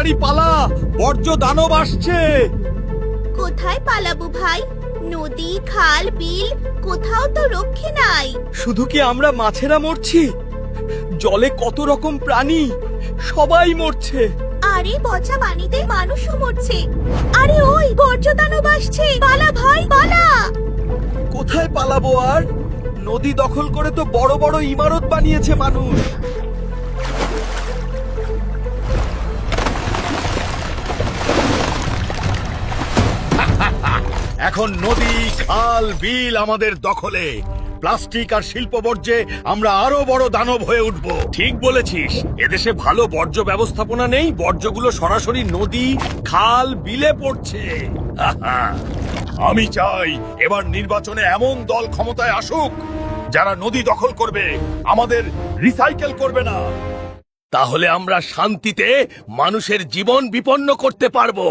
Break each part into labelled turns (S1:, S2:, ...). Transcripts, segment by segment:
S1: তাড়াতাড়ি পালা, বর্জ্য দানব আসছে।
S2: কোথায় পালাবো ভাই? নদী, খাল, বিল কোথাও তো রক্ষে নাই।
S1: শুধু কি আমরা মাছেরা মরছি? জলে কত রকম প্রাণী, সবাই মরছে।
S2: আরে পচা পানিতে মানুষও মরছে। আরে ওই বর্জ্য দানব আসছে, পালা ভাই পালা।
S1: কোথায় পালাবো আর? নদী দখল করে তো বড় বড় ইমারত বানিয়েছে মানুষ।
S3: এখন নদী, খাল, বিল আমাদের দখলে। প্লাস্টিক আর শিল্প বর্জ্যে আমরা আরো বড় দানব হয়ে উঠব।
S4: ঠিক বলেছিস, এদেশে ভালো বর্জ্য ব্যবস্থাপনা নেই, বর্জ্যগুলো সরাসরি নদী, খাল, বিলে পড়ছে।
S3: আমি চাই এবার নির্বাচনে এমন দল ক্ষমতায় আসুক যারা নদী দখল করবে, আমাদের রিসাইকেল করবে না।
S4: তাহলে আমরা শান্তিতে মানুষের জীবন বিপন্ন করতে পারবো।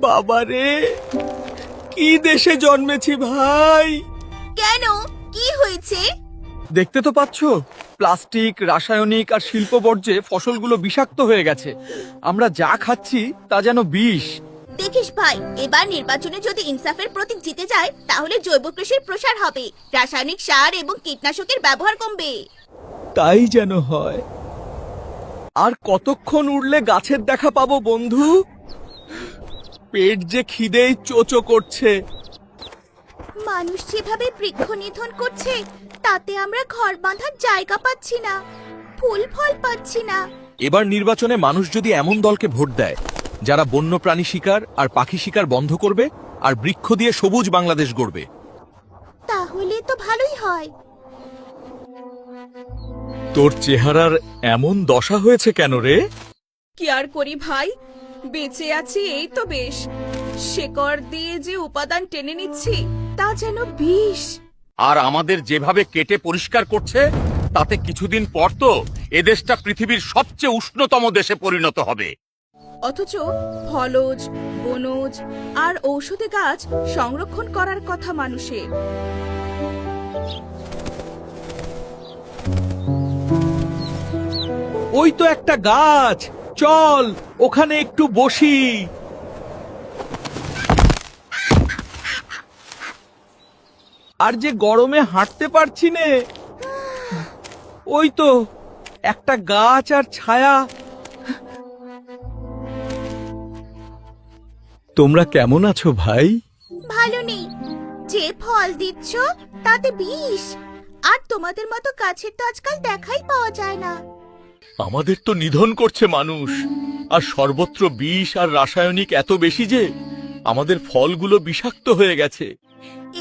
S1: বাবারে, কি দেশে জন্মেছি ভাই।
S2: কেন, কি হয়েছে?
S1: দেখতে তো পাচ্ছ, প্লাস্টিক, রাসায়নিক আর শিল্প বর্জ্যে ফসলগুলো বিষাক্ত হয়ে গেছে। আমরা যা খাচ্ছি তা যেন বিষ।
S2: দেখিস ভাই, এবার নির্বাচনে যদি ইনসাফের প্রতীক জিতে যায় তাহলে জৈব কৃষির প্রসার হবে, রাসায়নিক সার এবং কীটনাশকের ব্যবহার কমবে।
S1: তাই যেন হয়। আর কতক্ষণ উড়লে গাছের দেখা পাবো বন্ধু? পেট যে খিদেই চোচো করছে।
S2: মানুষ যেভাবে বৃক্ষ নিধন করছে তাতে আমরা ঘর বাঁধার জায়গা পাচ্ছি না, ফুল ফল পাচ্ছি না।
S5: এবার নির্বাচনে মানুষ যদি এমন দলকে ভোট দেয় যারা বন্যপ্রাণী শিকার আর পাখি শিকার বন্ধ করবে আর বৃক্ষ দিয়ে সবুজ বাংলাদেশ গড়বে,
S2: তাহলে তো ভালোই হয়।
S5: তোর চেহারার এমন দশা হয়েছে কেন রে?
S6: কি আর করি ভাই, বেঁচে আছি এই তো বেশ। শেকড় দিয়ে যে উপাদান টেনে নিচ্ছি তা যেন বিষ।
S4: আর আমাদের যেভাবে কেটে পরিষ্কার করছে, তাতে কিছুদিন পর তো এদেশটা পৃথিবীর সবচেয়ে উষ্ণতম দেশে পরিণত হবে।
S6: অথচ ফলজ, বনজ আর ঔষধি গাছ সংরক্ষণ করার কথা মানুষের।
S1: ওই তো একটা গাছ, চল ওখানে একটু বসি। আর যে গরমে হাঁটতে পারছি নে। ওই তো একটা গাছ আর ছায়া। তোমরা কেমন আছো ভাই?
S2: ভালো নেই, যে ফল দিচ্ছ তাতে বিষ। আর তোমাদের মতো গাছের তো আজকাল দেখাই পাওয়া যায় না।
S5: আমাদের তো নিধন করছে মানুষ, আর সর্বত্র বিষ আর রাসায়নিক এত বেশি যে আমাদের ফলগুলো বিষাক্ত হয়ে গেছে।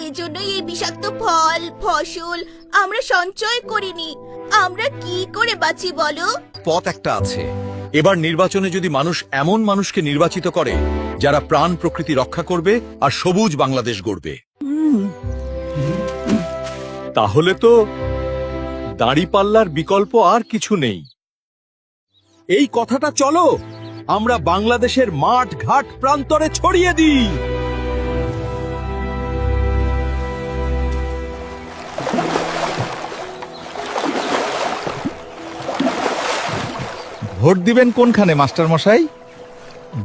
S2: এই জন্যই এই বিষাক্ত ফল ফসল আমরা সঞ্চয় করিনি। আমরা কি করে বাঁচি বলো?
S5: পথ একটা আছে। এবার নির্বাচনে যদি মানুষ এমন মানুষকে নির্বাচিত করে যারা প্রাণ প্রকৃতি রক্ষা করবে আর সবুজ বাংলাদেশ গড়বে, তাহলে তো দাঁড়িপাল্লার বিকল্প আর কিছু নেই। এই কথাটা চলো আমরা বাংলাদেশের মাঠ ঘাট প্রান্তরে ছড়িয়ে দিই।
S7: ভোট দিবেন কোনখানে মাস্টার মশাই?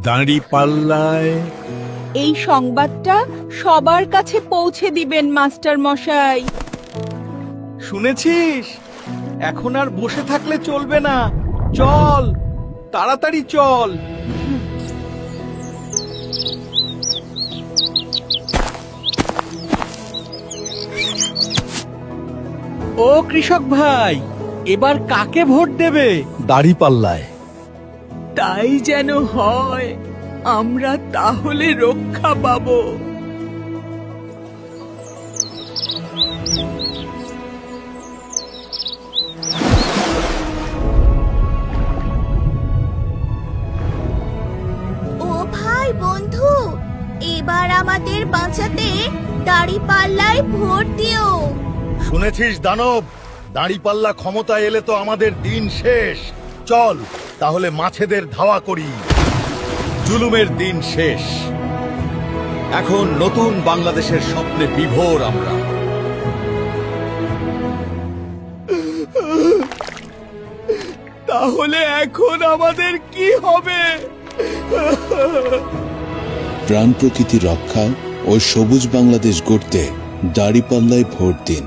S3: দাঁড়িপাল্লায়।
S6: এই সংবাদটা সবার কাছে পৌঁছে দিবেন মাস্টার মশাই।
S1: শুনেছিস? এখন আর বসে থাকলে চলবে না, চল তাড়াতাড়ি চল। ও কৃষক ভাই, এবার কাকে ভোট দেবে?
S7: দাঁড়িপাল্লায়।
S6: তাই যেন হয়, আমরা তাহলে রক্ষা পাবো।
S2: ও ভাই বন্ধু, এবার আমাদের বাঁচাতে দাঁড়িপাল্লায় ভোট দিও।
S3: শুনেছিস দানব, দাঁড়িপাল্লা ক্ষমতায় এলে তো আমাদের দিন শেষ। চল তাহলে মাছেদের ধাওয়া করি।
S5: জুলুমের দিন শেষ। এখন নতুন বাংলাদেশের স্বপ্নে বিভোর আমরা।
S1: তাহলে এখন আমাদের কি হবে?
S8: প্রাণ প্রকৃতি রক্ষা ও সবুজ বাংলাদেশ গড়তে দাঁড়িপাল্লায় ভোট দিন।